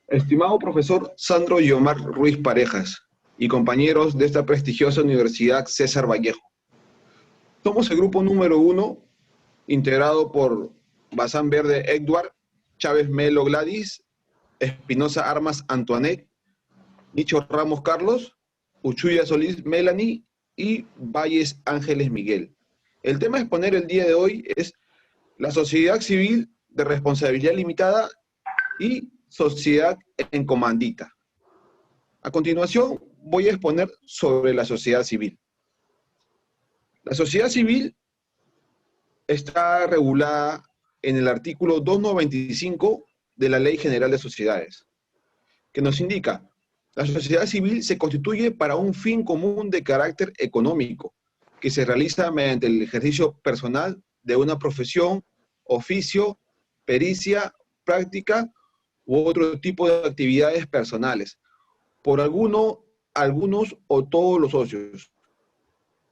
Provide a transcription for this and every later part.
Estimado profesor Sandro Guiomar Ruiz Parejas y compañeros de esta prestigiosa Universidad César Vallejo. Somos el grupo número 1, integrado por Bazán Verde Edward, Chávez Melo Gladys, Espinosa Armas Antoinette, Nicho Ramos Carlos, Uchuya Solís Melanie y Valles Ángeles Miguel. El tema a exponer el día de hoy es la sociedad civil de responsabilidad limitada y sociedad en comandita. A continuación voy a exponer sobre la sociedad civil. La sociedad civil está regulada en el artículo 295 de la Ley General de Sociedades, que nos indica: la sociedad civil se constituye para un fin común de carácter económico, que se realiza mediante el ejercicio personal de una profesión, oficio, pericia, práctica u otro tipo de actividades personales, por algunos o todos los socios.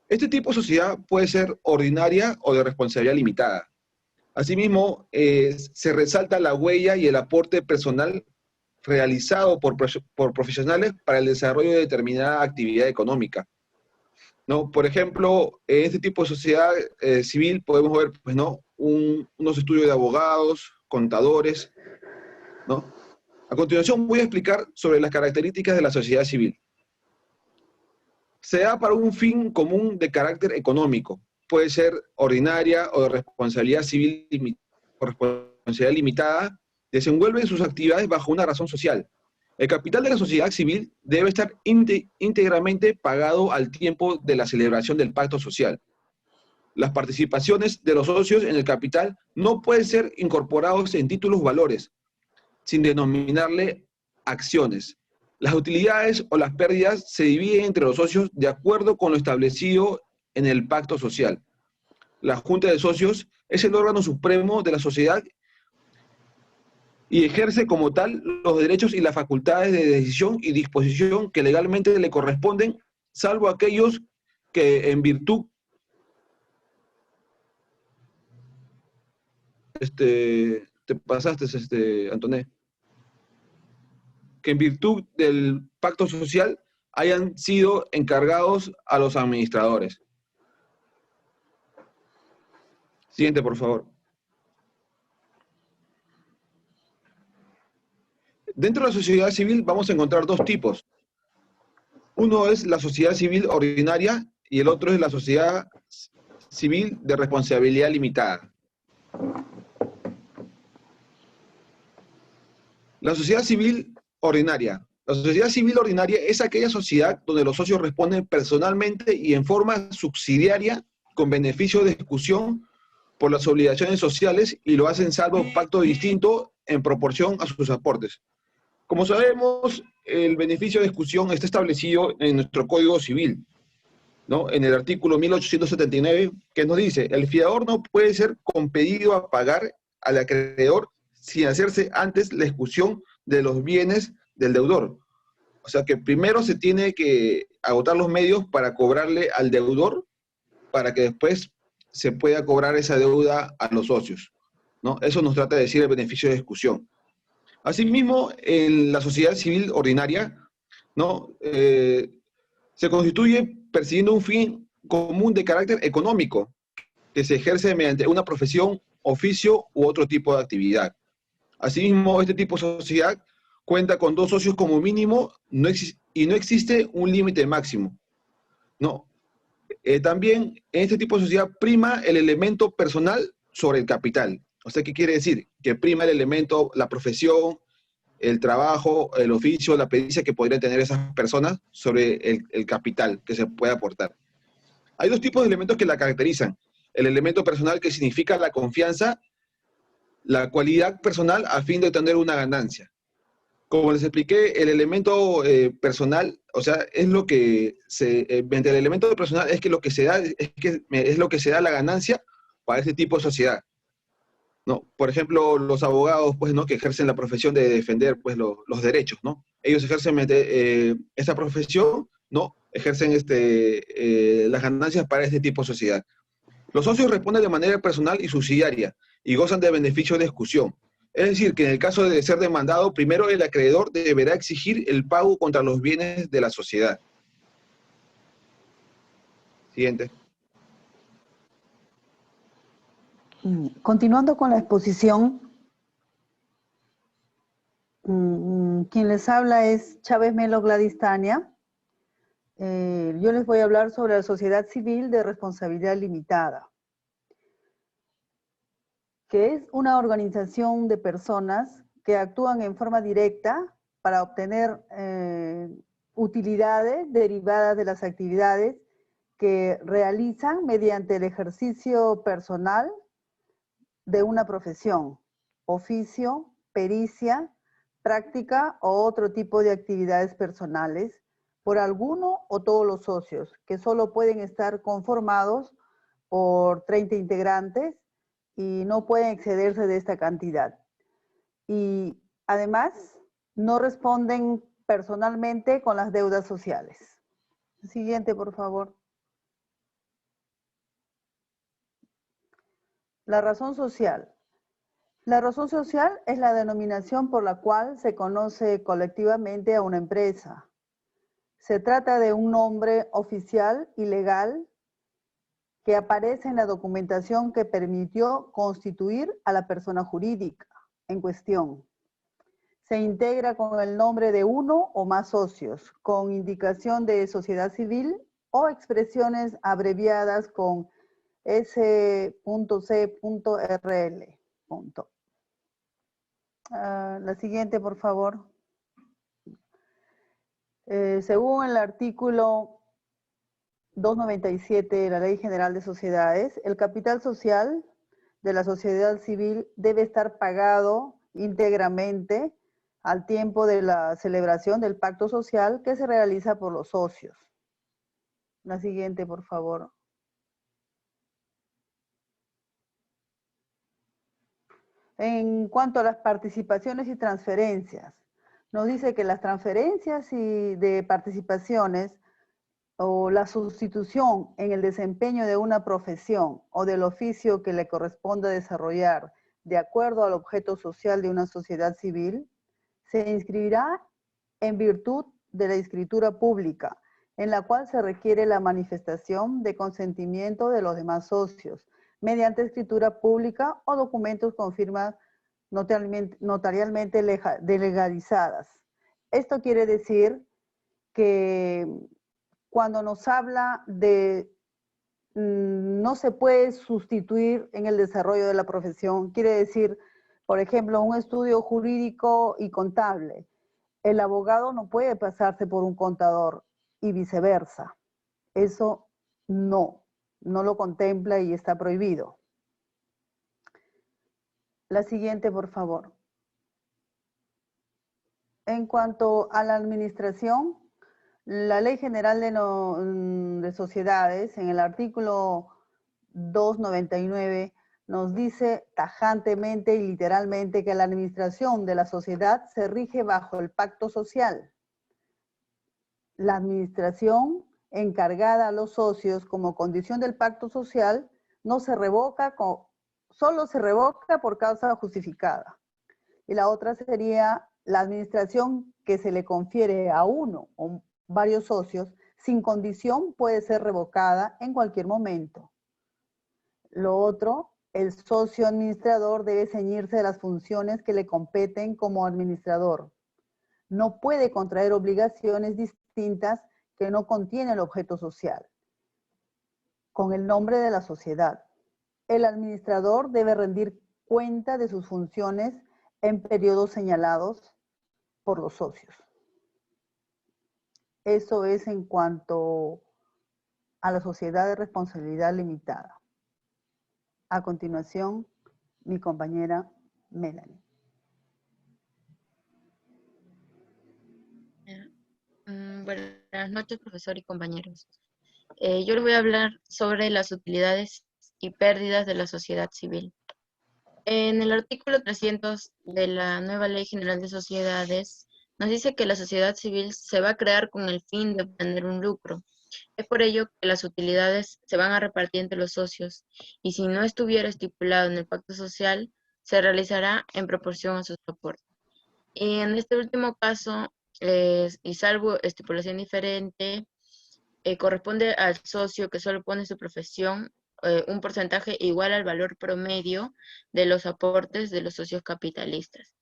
Este tipo de sociedad puede ser ordinaria o de responsabilidad limitada. Asimismo, se resalta la huella y el aporte personal realizado por profesionales para el desarrollo de determinada actividad económica, ¿no? Por ejemplo, en este tipo de sociedad civil podemos ver, pues, ¿no?, unos estudios de abogados, contadores, ¿no? A continuación voy a explicar sobre las características de la sociedad civil. Se da para un fin común de carácter económico. Puede ser ordinaria o de responsabilidad civil o responsabilidad limitada. Desenvuelve sus actividades bajo una razón social. El capital de la sociedad civil debe estar íntegramente pagado al tiempo de la celebración del pacto social. Las participaciones de los socios en el capital no pueden ser incorporados en títulos valores, sin denominarle acciones. Las utilidades o las pérdidas se dividen entre los socios de acuerdo con lo establecido en el pacto social. La Junta de Socios es el órgano supremo de la sociedad y ejerce como tal los derechos y las facultades de decisión y disposición que legalmente le corresponden, salvo aquellos que en virtud te pasaste, Antoné, que en virtud del pacto social hayan sido encargados a los administradores. Siguiente, por favor. Dentro de la sociedad civil vamos a encontrar dos tipos. Uno es la sociedad civil ordinaria y el otro es la sociedad civil de responsabilidad limitada. La sociedad civil ordinaria. La sociedad civil ordinaria es aquella sociedad donde los socios responden personalmente y en forma subsidiaria con beneficio de ejecución por las obligaciones sociales y lo hacen salvo pacto distinto en proporción a sus aportes. Como sabemos, el beneficio de ejecución está establecido en nuestro Código Civil, ¿no?, en el artículo 1879, que nos dice: el fiador no puede ser compelido a pagar al acreedor sin hacerse antes la ejecución de los bienes del deudor. O sea que primero se tiene que agotar los medios para cobrarle al deudor, para que después se pueda cobrar esa deuda a los socios, ¿no? Eso nos trata de decir el beneficio de ejecución. Asimismo, en la sociedad civil ordinaria, ¿no?, se constituye persiguiendo un fin común de carácter económico que se ejerce mediante una profesión, oficio u otro tipo de actividad. Asimismo, este tipo de sociedad cuenta con dos socios como mínimo y no existe un límite máximo, ¿no? También en este tipo de sociedad prima el elemento personal sobre el capital. O sea, ¿qué quiere decir? Que prima el elemento, la profesión, el trabajo, el oficio, la pericia que podrían tener esas personas sobre el capital que se puede aportar. Hay dos tipos de elementos que la caracterizan. El elemento personal, que significa la confianza, la cualidad personal a fin de obtener una ganancia. Como les expliqué, el elemento personal, o sea, es lo que mediante el elemento personal es que lo que se da, es lo que se da la ganancia para este tipo de sociedad, ¿no? Por ejemplo, los abogados, pues, ¿no?, que ejercen la profesión de defender, pues, los derechos, ¿no? Ellos ejercen esta profesión, ¿no? Ejercen las ganancias para este tipo de sociedad. Los socios responden de manera personal y subsidiaria y gozan de beneficio de ejecución. Es decir, que en el caso de ser demandado, primero el acreedor deberá exigir el pago contra los bienes de la sociedad. Siguiente. Continuando con la exposición, quien les habla es Chávez Melo Gladys Tania. Yo les voy a hablar sobre la sociedad civil de responsabilidad limitada, que es una organización de personas que actúan en forma directa para obtener utilidades derivadas de las actividades que realizan mediante el ejercicio personal de una profesión, oficio, pericia, práctica o otro tipo de actividades personales por alguno o todos los socios, que solo pueden estar conformados por 30 integrantes y no pueden excederse de esta cantidad. Y además, no responden personalmente con las deudas sociales. Siguiente, por favor. La razón social. La razón social es la denominación por la cual se conoce colectivamente a una empresa. Se trata de un nombre oficial y legal que aparece en la documentación que permitió constituir a la persona jurídica en cuestión. Se integra con el nombre de uno o más socios, con indicación de sociedad civil o expresiones abreviadas con S.C.RL. La siguiente, por favor. Según el artículo 297 de la Ley General de Sociedades, el capital social de la sociedad civil debe estar pagado íntegramente al tiempo de la celebración del pacto social que se realiza por los socios. La siguiente, por favor. En cuanto a las participaciones y transferencias, nos dice que las transferencias y de participaciones o la sustitución en el desempeño de una profesión o del oficio que le corresponda desarrollar de acuerdo al objeto social de una sociedad civil, se inscribirá en virtud de la escritura pública, en la cual se requiere la manifestación de consentimiento de los demás socios, mediante escritura pública o documentos con firmas notarialmente legalizadas. Esto quiere decir que cuando nos habla de no se puede sustituir en el desarrollo de la profesión, quiere decir, por ejemplo, un estudio jurídico y contable. El abogado no puede pasarse por un contador y viceversa. Eso no lo contempla y está prohibido. La siguiente, por favor. En cuanto a la administración, la Ley General de Sociedades, en el artículo 299, nos dice tajantemente y literalmente que la administración de la sociedad se rige bajo el pacto social. La administración encargada a los socios como condición del pacto social no se revoca, solo se revoca por causa justificada. Y la otra sería la administración que se le confiere a uno o varios socios sin condición puede ser revocada en cualquier momento. Lo otro, el socio administrador debe ceñirse de las funciones que le competen como administrador. No puede contraer obligaciones distintas que no contienen el objeto social, con el nombre de la sociedad. El administrador debe rendir cuenta de sus funciones en periodos señalados por los socios. Eso es en cuanto a la sociedad de responsabilidad limitada. A continuación, mi compañera Melanie. Buenas noches, profesor y compañeros. Yo les voy a hablar sobre las utilidades y pérdidas de la sociedad civil. En el artículo 300 de la nueva Ley General de Sociedades, nos dice que la sociedad civil se va a crear con el fin de obtener un lucro. Es por ello que las utilidades se van a repartir entre los socios, y si no estuviera estipulado en el pacto social, se realizará en proporción a sus aportes. Y en este último caso, y salvo estipulación diferente, corresponde al socio que solo pone su profesión un porcentaje igual al valor promedio de los aportes de los socios capitalistas.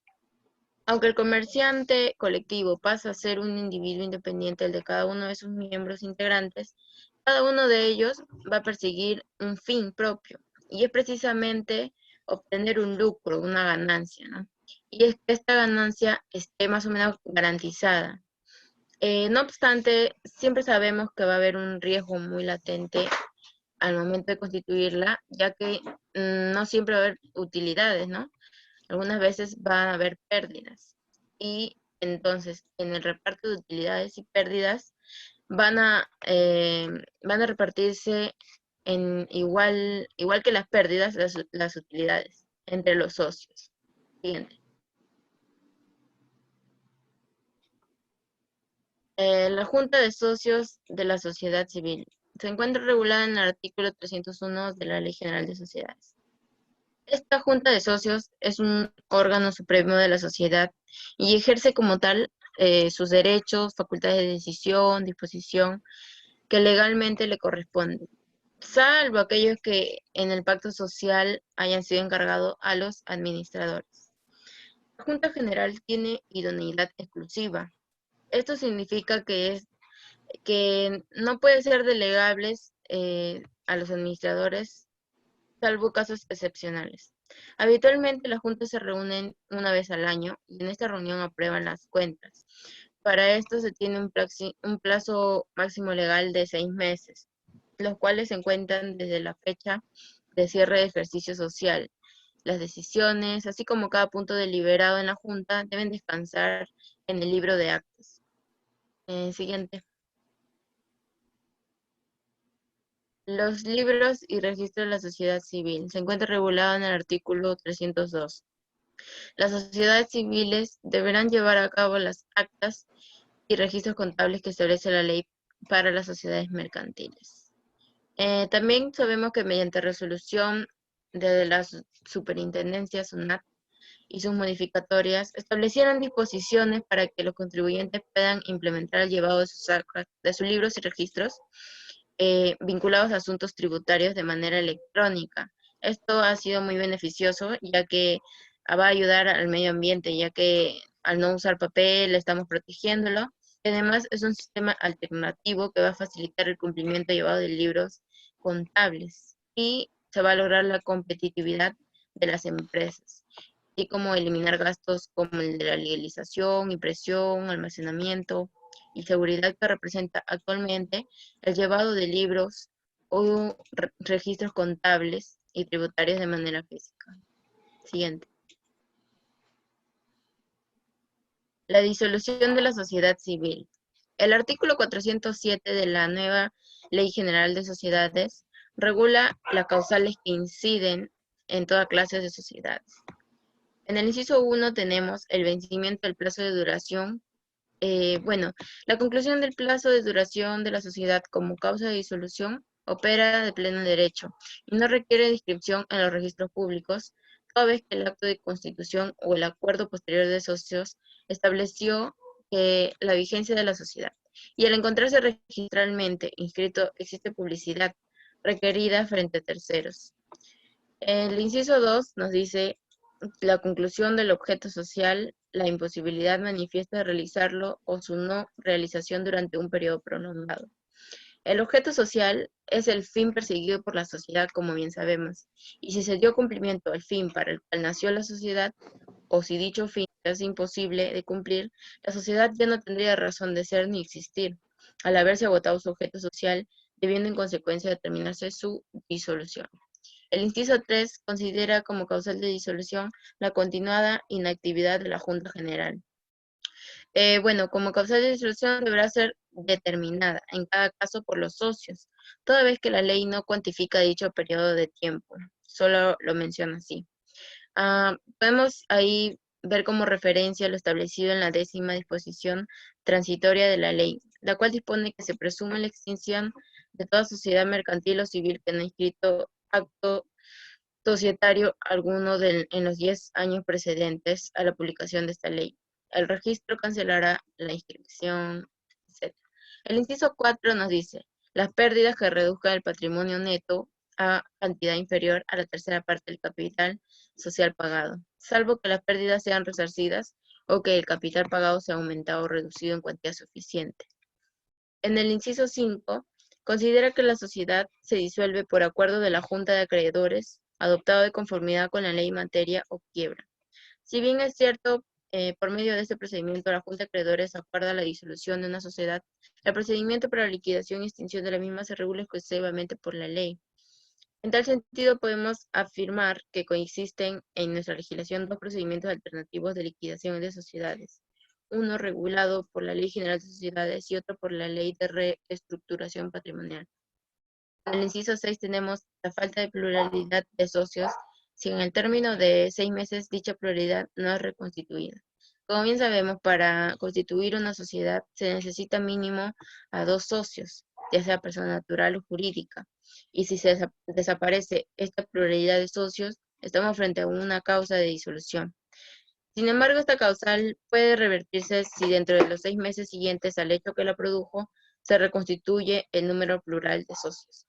Aunque el comerciante colectivo pasa a ser un individuo independiente de cada uno de sus miembros integrantes, cada uno de ellos va a perseguir un fin propio, y es precisamente obtener un lucro, una ganancia, ¿no? Y es que esta ganancia esté más o menos garantizada. No obstante, siempre sabemos que va a haber un riesgo muy latente al momento de constituirla, ya que no siempre va a haber utilidades, ¿no? Algunas veces van a haber pérdidas. Y entonces, en el reparto de utilidades y pérdidas, van a repartirse en igual que las pérdidas, las utilidades entre los socios. Siguiente. La Junta de Socios de la Sociedad Civil se encuentra regulada en el artículo 301 de la Ley General de Sociedades. Esta Junta de Socios es un órgano supremo de la sociedad y ejerce como tal sus derechos, facultades de decisión, disposición, que legalmente le corresponden, salvo aquellos que en el pacto social hayan sido encargados a los administradores. La Junta General tiene idoneidad exclusiva. Esto significa que no puede ser delegables a los administradores, salvo casos excepcionales. Habitualmente las juntas se reúnen una vez al año y en esta reunión aprueban las cuentas. Para esto se tiene un plazo máximo legal de 6 meses, los cuales se cuentan desde la fecha de cierre de ejercicio social. Las decisiones, así como cada punto deliberado en la junta, deben descansar en el libro de actas. Siguiente. Los libros y registros de la sociedad civil se encuentra regulado en el artículo 302. Las sociedades civiles deberán llevar a cabo las actas y registros contables que establece la ley para las sociedades mercantiles. También sabemos que mediante resolución de la superintendencia SUNAT y sus modificatorias establecieron disposiciones para que los contribuyentes puedan implementar el llevado de sus libros y registros vinculados a asuntos tributarios de manera electrónica. Esto ha sido muy beneficioso, ya que va a ayudar al medio ambiente, ya que al no usar papel estamos protegiéndolo. Y además es un sistema alternativo que va a facilitar el cumplimiento llevado de libros contables y se va a lograr la competitividad de las empresas, y como eliminar gastos como el de la legalización, impresión, almacenamiento y seguridad que representa actualmente el llevado de libros o registros contables y tributarios de manera física. Siguiente. La disolución de la sociedad civil. El artículo 407 de la nueva Ley General de Sociedades regula las causales que inciden en toda clase de sociedades. En el inciso 1 tenemos el vencimiento del plazo de duración. La conclusión del plazo de duración de la sociedad como causa de disolución opera de pleno derecho y no requiere de inscripción en los registros públicos, toda vez que el acto de constitución o el acuerdo posterior de socios estableció la vigencia de la sociedad. Y al encontrarse registralmente inscrito, existe publicidad requerida frente a terceros. El inciso 2 nos dice la conclusión del objeto social, la imposibilidad manifiesta de realizarlo o su no realización durante un periodo prolongado. El objeto social es el fin perseguido por la sociedad, como bien sabemos, y si se dio cumplimiento al fin para el cual nació la sociedad, o si dicho fin es imposible de cumplir, la sociedad ya no tendría razón de ser ni existir, al haberse agotado su objeto social, debiendo en consecuencia determinarse su disolución. El inciso 3 considera como causal de disolución la continuada inactividad de la Junta General. Como causal de disolución deberá ser determinada en cada caso por los socios, toda vez que la ley no cuantifica dicho periodo de tiempo, solo lo menciona así. Podemos ahí ver como referencia lo establecido en la 10ª disposición transitoria de la ley, la cual dispone que se presume la extinción de toda sociedad mercantil o civil que no ha inscrito acto societario alguno en los 10 años precedentes a la publicación de esta ley. El registro cancelará la inscripción, etc. El inciso 4 nos dice, las pérdidas que reduzcan el patrimonio neto a cantidad inferior a la tercera parte del capital social pagado, salvo que las pérdidas sean resarcidas o que el capital pagado sea aumentado o reducido en cuantía suficiente. En el inciso 5, considera que la sociedad se disuelve por acuerdo de la Junta de Acreedores, adoptado de conformidad con la ley en materia o quiebra. Si bien es cierto, por medio de este procedimiento la Junta de Acreedores acuerda la disolución de una sociedad, el procedimiento para la liquidación y extinción de la misma se regula exclusivamente por la ley. En tal sentido, podemos afirmar que coexisten en nuestra legislación dos procedimientos alternativos de liquidación de sociedades, uno regulado por la Ley General de Sociedades y otro por la Ley de Reestructuración Patrimonial. En el inciso 6 tenemos la falta de pluralidad de socios si en el término de 6 meses dicha pluralidad no es reconstituida. Como bien sabemos, para constituir una sociedad se necesita mínimo a 2 socios, ya sea persona natural o jurídica. Y si se desaparece esta pluralidad de socios, estamos frente a una causa de disolución. Sin embargo, esta causal puede revertirse si dentro de los 6 meses siguientes al hecho que la produjo, se reconstituye el número plural de socios.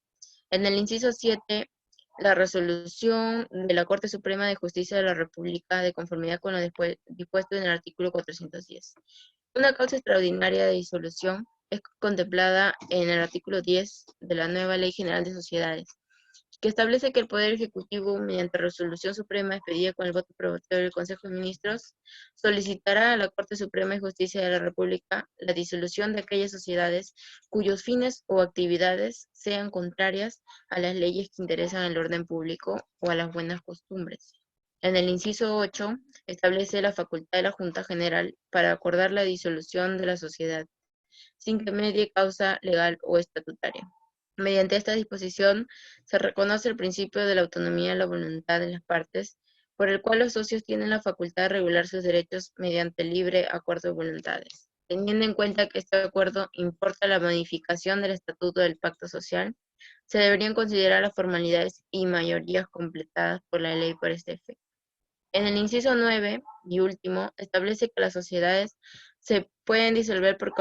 En el inciso 7, la resolución de la Corte Suprema de Justicia de la República de conformidad con lo dispuesto en el artículo 410. Una causa extraordinaria de disolución es contemplada en el artículo 10 de la nueva Ley General de Sociedades, que establece que el Poder Ejecutivo, mediante resolución suprema expedida con el voto probatorio del Consejo de Ministros, solicitará a la Corte Suprema de Justicia de la República la disolución de aquellas sociedades cuyos fines o actividades sean contrarias a las leyes que interesan el orden público o a las buenas costumbres. En el inciso 8, establece la facultad de la Junta General para acordar la disolución de la sociedad, sin que medie causa legal o estatutaria. Mediante esta disposición se reconoce el principio de la autonomía de la voluntad de las partes, por el cual los socios tienen la facultad de regular sus derechos mediante libre acuerdo de voluntades. Teniendo en cuenta que este acuerdo importa la modificación del estatuto del pacto social, se deberían considerar las formalidades y mayorías completadas por la ley por este efecto. En el inciso 9 y último, establece que las sociedades se pueden disolver por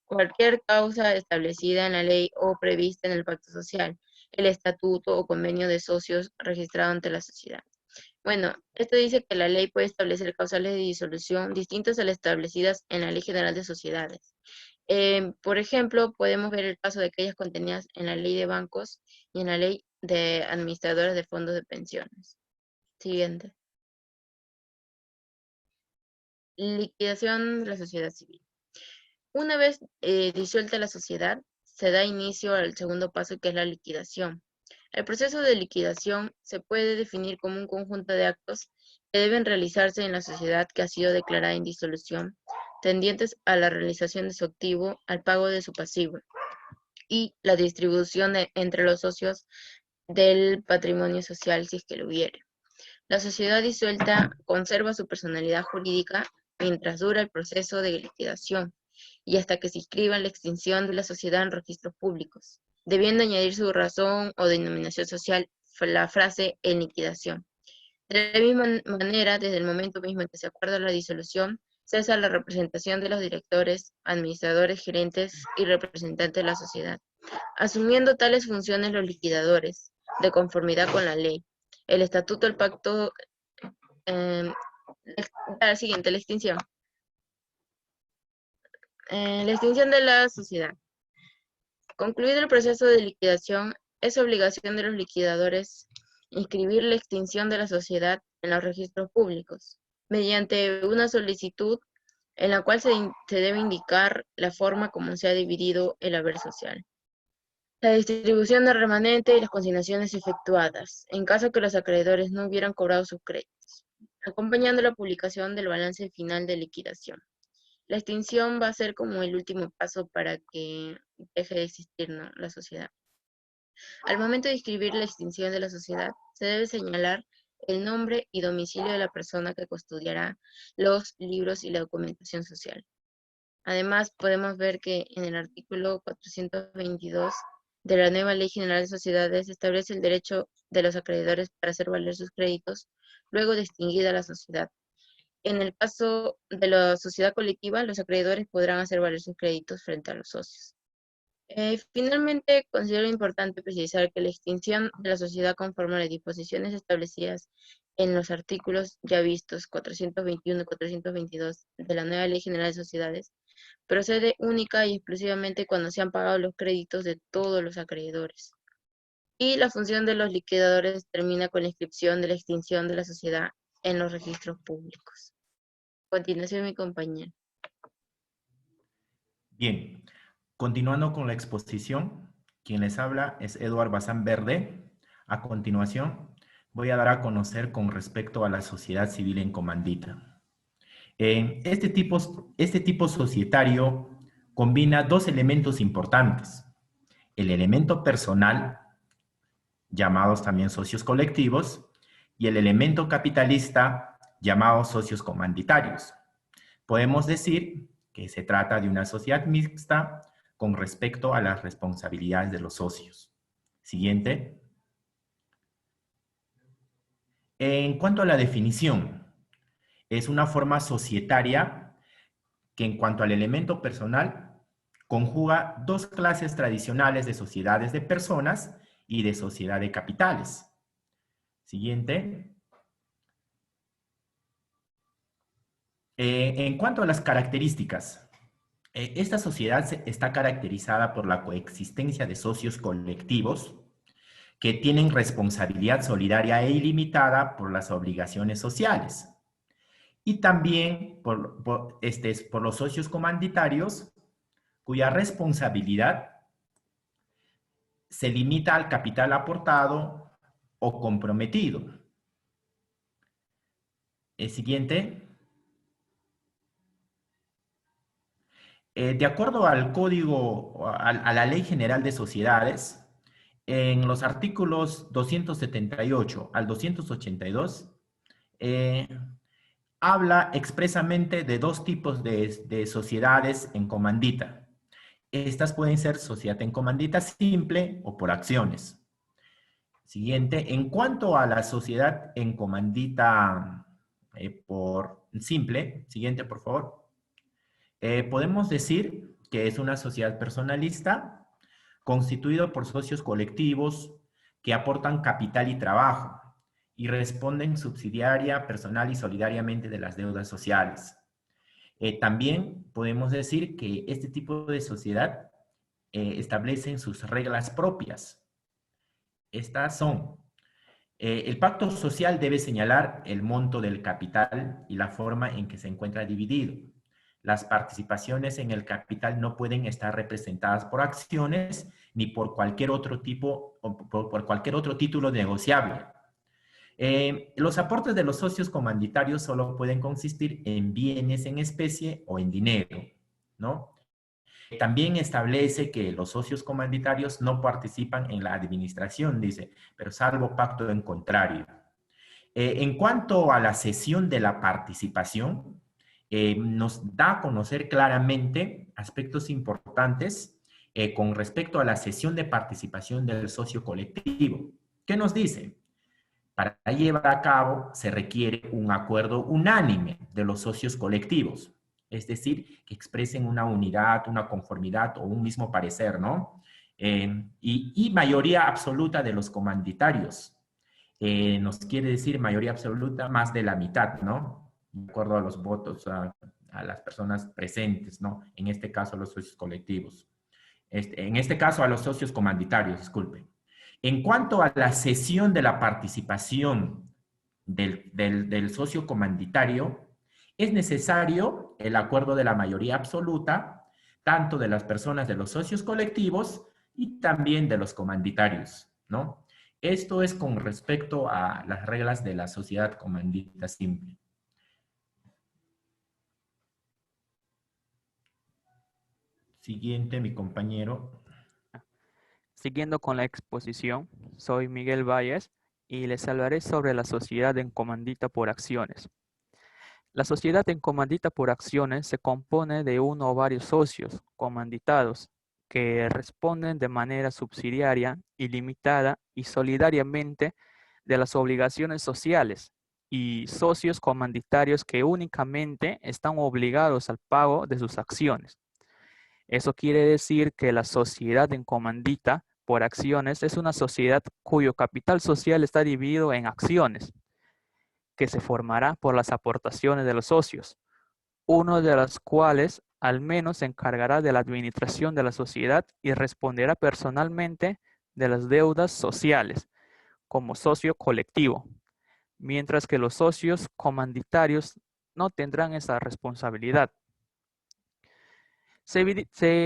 cualquier causa establecida en la ley o prevista en el pacto social, el estatuto o convenio de socios registrado ante la sociedad. Bueno, esto dice que la ley puede establecer causales de disolución distintas a las establecidas en la Ley General de Sociedades. Por ejemplo, podemos ver el caso de aquellas contenidas en la Ley de Bancos y en la Ley de Administradoras de Fondos de Pensiones. Siguiente. Liquidación de la sociedad civil. Una vez disuelta la sociedad, se da inicio al segundo paso, que es la liquidación. El proceso de liquidación se puede definir como un conjunto de actos que deben realizarse en la sociedad que ha sido declarada en disolución, tendientes a la realización de su activo, al pago de su pasivo y la distribución entre los socios del patrimonio social, si es que lo hubiere. La sociedad disuelta conserva su personalidad jurídica mientras dura el proceso de liquidación y hasta que se inscriba la extinción de la sociedad en registros públicos, debiendo añadir su razón o denominación social la frase en liquidación. De la misma manera, desde el momento mismo en que se acuerda la disolución, cesa la representación de los directores, administradores, gerentes y representantes de la sociedad, asumiendo tales funciones los liquidadores, de conformidad con la ley, el estatuto, el pacto. La siguiente, la extinción. La extinción de la sociedad. Concluido el proceso de liquidación, es obligación de los liquidadores inscribir la extinción de la sociedad en los registros públicos, mediante una solicitud en la cual se debe indicar la forma como se ha dividido el haber social, la distribución del remanente y las consignaciones efectuadas, en caso que los acreedores no hubieran cobrado sus créditos, acompañando la publicación del balance final de liquidación. La extinción va a ser como el último paso para que deje de existir, ¿no?, la sociedad. Al momento de inscribir la extinción de la sociedad, se debe señalar el nombre y domicilio de la persona que custodiará los libros y la documentación social. Además, podemos ver que en el artículo 422 de la nueva Ley General de Sociedades establece el derecho de los acreedores para hacer valer sus créditos, luego de extinguida la sociedad. En el caso de la sociedad colectiva, los acreedores podrán hacer valer sus créditos frente a los socios. Finalmente, considero importante precisar que la extinción de la sociedad conforme a las disposiciones establecidas en los artículos ya vistos 421 y 422 de la nueva Ley General de Sociedades procede única y exclusivamente cuando se han pagado los créditos de todos los acreedores. Y la función de los liquidadores termina con la inscripción de la extinción de la sociedad en los registros públicos. A continuación, mi compañero. Bien, continuando con la exposición, quien les habla es Eduard Bazán Verde. A continuación, voy a dar a conocer con respecto a la sociedad civil en comandita. Este tipo societario combina dos elementos importantes. El elemento personal, llamados también socios colectivos, y el elemento capitalista, llamados socios comanditarios. Podemos decir que se trata de una sociedad mixta con respecto a las responsabilidades de los socios. Siguiente. En cuanto a la definición, es una forma societaria que en cuanto al elemento personal conjuga dos clases tradicionales de sociedades de personas y de sociedad de capitales. Siguiente. En cuanto a las características, esta sociedad está caracterizada por la coexistencia de socios colectivos que tienen responsabilidad solidaria e ilimitada por las obligaciones sociales. Y también por los socios comanditarios, cuya responsabilidad se limita al capital aportado o comprometido. El siguiente. De acuerdo al Código, a la Ley General de Sociedades, en los artículos 278 al 282, habla expresamente de dos tipos de sociedades en comandita. Estas pueden ser sociedad en comandita simple o por acciones. Siguiente, en cuanto a la sociedad en comandita por simple, siguiente por favor. Podemos decir que es una sociedad personalista constituido por socios colectivos que aportan capital y trabajo y responden subsidiaria, personal y solidariamente de las deudas sociales. También podemos decir que este tipo de sociedad establecen sus reglas propias. Estas son: el pacto social debe señalar el monto del capital y la forma en que se encuentra dividido. Las participaciones en el capital no pueden estar representadas por acciones ni por cualquier otro tipo o por cualquier otro título negociable. Los aportes de los socios comanditarios solo pueden consistir en bienes en especie o en dinero, ¿no? También establece que los socios comanditarios no participan en la administración, dice, pero salvo pacto en contrario. En cuanto a la cesión de la participación, nos da a conocer claramente aspectos importantes con respecto a la cesión de participación del socio colectivo. ¿Qué nos dice? Para llevar a cabo se requiere un acuerdo unánime de los socios colectivos, es decir, que expresen una unidad, una conformidad o un mismo parecer, ¿no? Y mayoría absoluta de los comanditarios. Nos quiere decir mayoría absoluta, más de la mitad, ¿no? De acuerdo a los votos a las personas presentes, ¿no? En este caso, a los socios colectivos. En este caso, a los socios comanditarios, disculpen. En cuanto a la cesión de la participación del socio comanditario, es necesario el acuerdo de la mayoría absoluta, tanto de las personas de los socios colectivos y también de los comanditarios, ¿no? Esto es con respecto a las reglas de la sociedad comandita simple. Siguiente, mi compañero. Siguiendo con la exposición, soy Miguel Valles y les hablaré sobre la sociedad en comandita por acciones. La sociedad en comandita por acciones se compone de uno o varios socios comanditados que responden de manera subsidiaria, ilimitada y solidariamente de las obligaciones sociales, y socios comanditarios que únicamente están obligados al pago de sus acciones. Eso quiere decir que la sociedad en comandita por acciones es una sociedad cuyo capital social está dividido en acciones, que se formará por las aportaciones de los socios, uno de los cuales al menos se encargará de la administración de la sociedad y responderá personalmente de las deudas sociales como socio colectivo, mientras que los socios comanditarios no tendrán esa responsabilidad. Se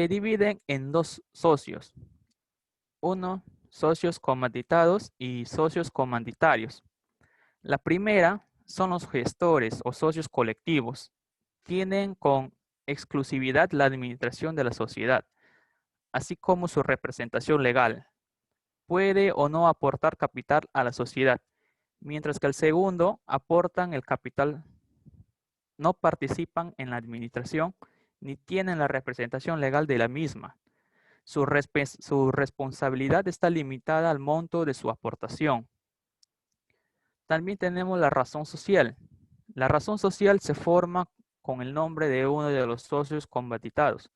dividen en dos socios. Uno, socios comanditados y socios comanditarios. La primera son los gestores o socios colectivos. Tienen con exclusividad la administración de la sociedad, así como su representación legal. Puede o no aportar capital a la sociedad, mientras que el segundo aportan el capital, no participan en la administración ni tienen la representación legal de la misma. Su responsabilidad está limitada al monto de su aportación. También tenemos la razón social. La razón social se forma con el nombre de uno de los socios comanditados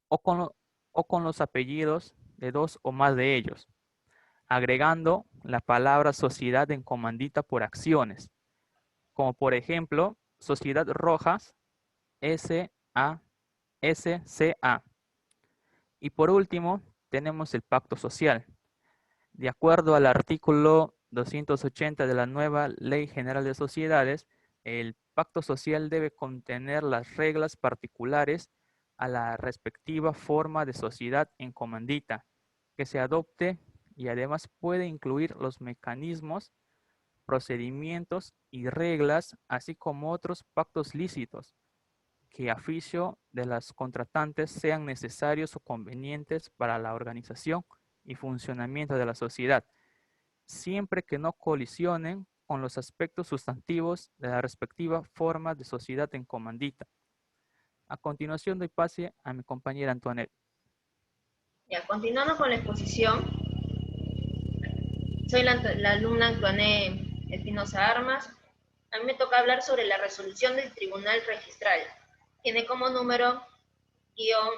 o con los apellidos de dos o más de ellos, agregando la palabra sociedad en comandita por acciones, como por ejemplo, Sociedad Rojas, SCA. Y por último, tenemos el pacto social. De acuerdo al artículo 280 de la nueva Ley General de Sociedades, el pacto social debe contener las reglas particulares a la respectiva forma de sociedad en comandita que se adopte y además puede incluir los mecanismos, procedimientos y reglas, así como otros pactos lícitos que a juicio de las contratantes sean necesarios o convenientes para la organización y funcionamiento de la sociedad, siempre que no colisionen con los aspectos sustantivos de la respectiva forma de sociedad en comandita. A continuación doy pase a mi compañera Antoinette. Ya, continuando con la exposición, soy la alumna Antoinette Espinosa Armas. A mí me toca hablar sobre la resolución del Tribunal Registral. Tiene como número guión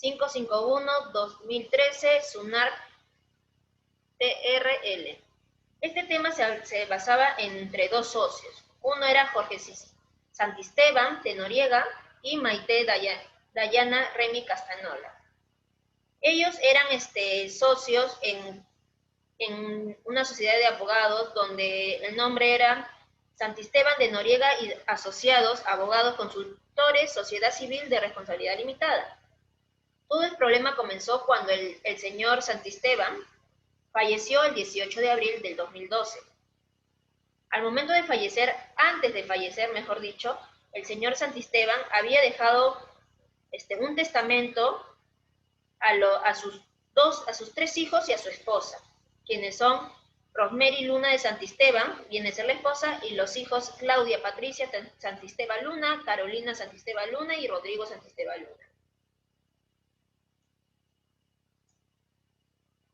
551-2013 SUNARC TRL. Este tema se basaba entre dos socios. Uno era Jorge Santisteban de Noriega y Maite Dayana Remy Castanola. Ellos eran socios en una sociedad de abogados donde el nombre era Santisteban de Noriega y Asociados, Abogados Consultores, Sociedad Civil de Responsabilidad Limitada. Todo el problema comenzó cuando el señor Santisteban falleció el 18 de abril del 2012. Al momento de fallecer, antes de fallecer, mejor dicho, el señor Santisteban había dejado un testamento a sus tres hijos y a su esposa, quienes son Rosemary Luna de Santisteban, viene a ser la esposa, y los hijos Claudia Patricia Santisteban Luna, Carolina Santisteban Luna y Rodrigo Santisteban Luna.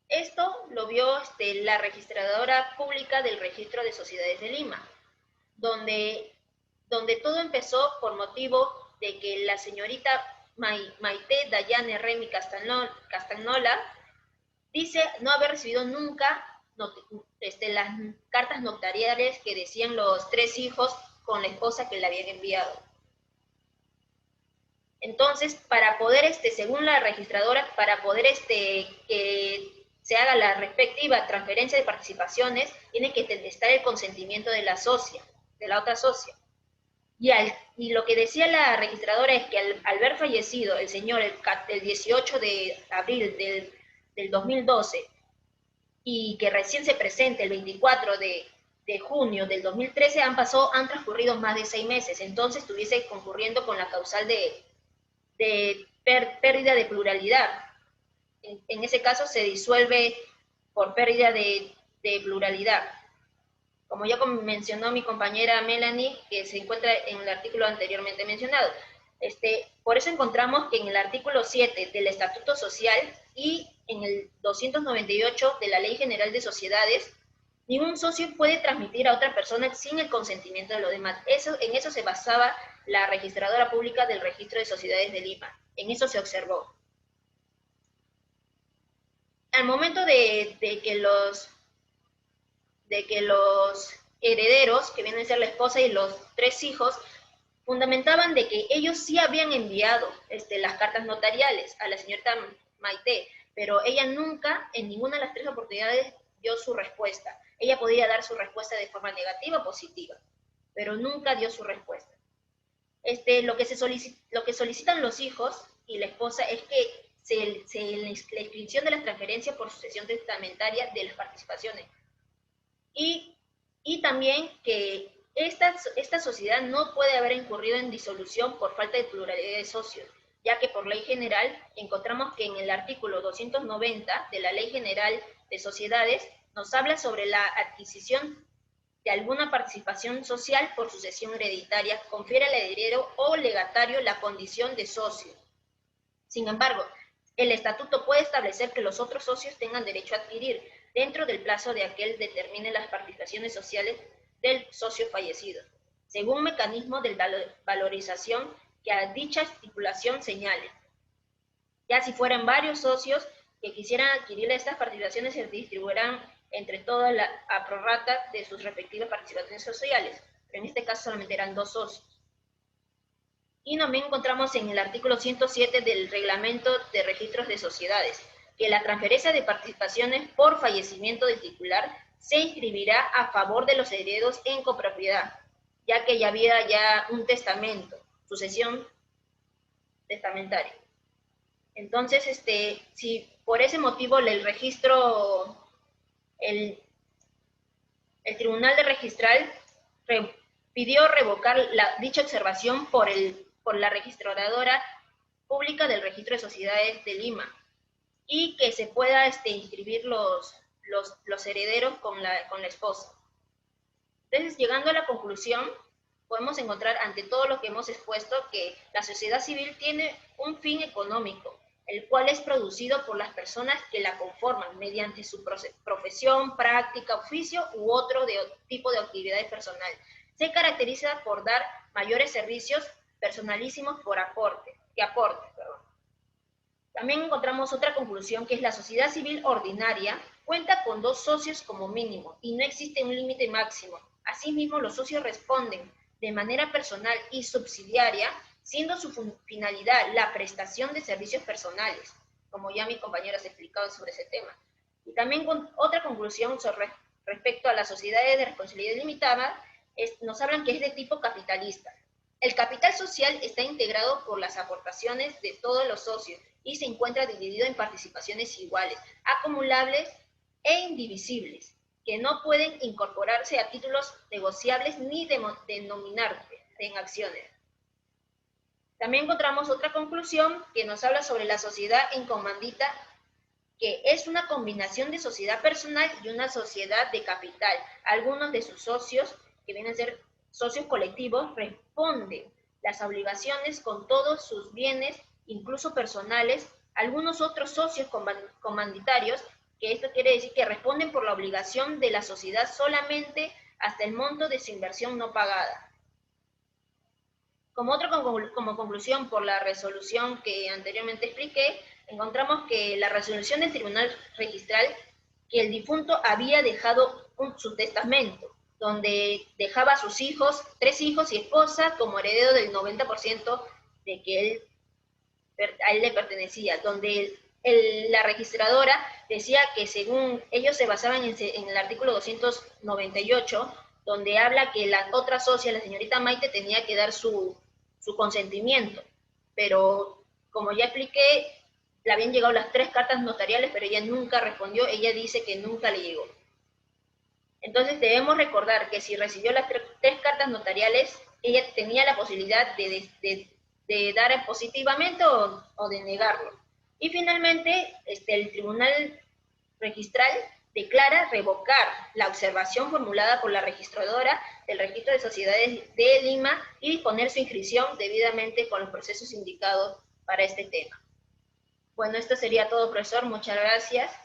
Esto lo vio la registradora pública del Registro de Sociedades de Lima, donde todo empezó por motivo de que la señorita Maite Dayane Remy Castanola dice no haber recibido nunca las cartas notariales que decían los tres hijos con la esposa que le habían enviado. Entonces, para poder, según la registradora, para poder que se haga la respectiva transferencia de participaciones, tiene que estar el consentimiento de la socia, de la otra socia. Y lo que decía la registradora es que al haber fallecido el señor el 18 de abril del 2012 y que recién se presente el 24 de junio del 2013, han transcurrido más de 6 meses, entonces estuviese concurriendo con la causal de pérdida de pluralidad. En ese caso se disuelve por pérdida de pluralidad. Como ya mencionó mi compañera Melanie, que se encuentra en el artículo anteriormente mencionado. Por eso encontramos que en el artículo 7 del Estatuto Social y en el 298 de la Ley General de Sociedades, ningún socio puede transmitir a otra persona sin el consentimiento de los demás. En eso se basaba la registradora pública del Registro de Sociedades de Lima. En eso se observó. Al momento de que los herederos, que vienen a ser la esposa y los 3 hijos, fundamentaban de que ellos sí habían enviado las cartas notariales a la señorita Maite, pero ella nunca, en ninguna de las 3 oportunidades, dio su respuesta. Ella podía dar su respuesta de forma negativa o positiva, pero nunca dio su respuesta. Lo que solicitan los hijos y la esposa es que la inscripción de las transferencias por sucesión testamentaria de las participaciones. Y también que esta sociedad no puede haber incurrido en disolución por falta de pluralidad de socios, ya que por ley general encontramos que en el artículo 290 de la Ley General de Sociedades nos habla sobre la adquisición de alguna participación social por sucesión hereditaria, confiere al heredero o legatario la condición de socio. Sin embargo, el estatuto puede establecer que los otros socios tengan derecho a adquirir, dentro del plazo de aquel determine las participaciones sociales del socio fallecido, según un mecanismo de valorización que a dicha estipulación señale. Ya si fueran varios socios que quisieran adquirir estas participaciones, se distribuirán entre todas a prorrata de sus respectivas participaciones sociales, pero en este caso solamente eran 2 socios. Y también encontramos en el artículo 107 del Reglamento de Registros de Sociedades, que la transferencia de participaciones por fallecimiento del titular se inscribirá a favor de los herederos en copropiedad, ya que ya había un testamento, sucesión testamentaria. Entonces, si por ese motivo el registro, el Tribunal de Registral pidió revocar dicha observación por la registradora pública del Registro de Sociedades de Lima, y que se pueda inscribir los herederos con la esposa. Entonces, llegando a la conclusión, podemos encontrar ante todo lo que hemos expuesto que la sociedad civil tiene un fin económico, el cual es producido por las personas que la conforman mediante su profesión, práctica, oficio u otro tipo de actividades personales. Se caracteriza por dar mayores servicios personalísimos que aporte. También encontramos otra conclusión, que es la sociedad civil ordinaria cuenta con 2 socios como mínimo y no existe un límite máximo. Asimismo, los socios responden de manera personal y subsidiaria, siendo su finalidad la prestación de servicios personales, como ya mis compañeros han explicado sobre ese tema. Y también otra conclusión respecto a las sociedades de responsabilidad limitada, nos hablan que es de tipo capitalista. El capital social está integrado por las aportaciones de todos los socios y se encuentra dividido en participaciones iguales, acumulables e indivisibles, que no pueden incorporarse a títulos negociables ni denominarse en acciones. También encontramos otra conclusión que nos habla sobre la sociedad en comandita, que es una combinación de sociedad personal y una sociedad de capital. Algunos de sus socios, que vienen a ser socios colectivos, responden las obligaciones con todos sus bienes, incluso personales. Algunos otros socios comanditarios, que esto quiere decir que responden por la obligación de la sociedad solamente hasta el monto de su inversión no pagada. Como conclusión, por la resolución que anteriormente expliqué, encontramos que la resolución del Tribunal Registral, que el difunto había dejado su testamento, donde dejaba a sus hijos, 3 hijos y esposa, como heredero del 90% de que a él le pertenecía, donde la registradora decía que según ellos se basaban en el artículo 298, donde habla que la otra socia, la señorita Maite, tenía que dar su consentimiento, pero como ya expliqué, le habían llegado las 3 cartas notariales, pero ella nunca respondió. Ella dice que nunca le llegó. Entonces debemos recordar que si recibió las 3 cartas notariales, ella tenía la posibilidad de dar positivamente o de negarlo. Y finalmente, el Tribunal Registral declara revocar la observación formulada por la registradora del Registro de Sociedades de Lima y disponer su inscripción debidamente con los procesos indicados para este tema. Bueno, esto sería todo, profesor. Muchas gracias.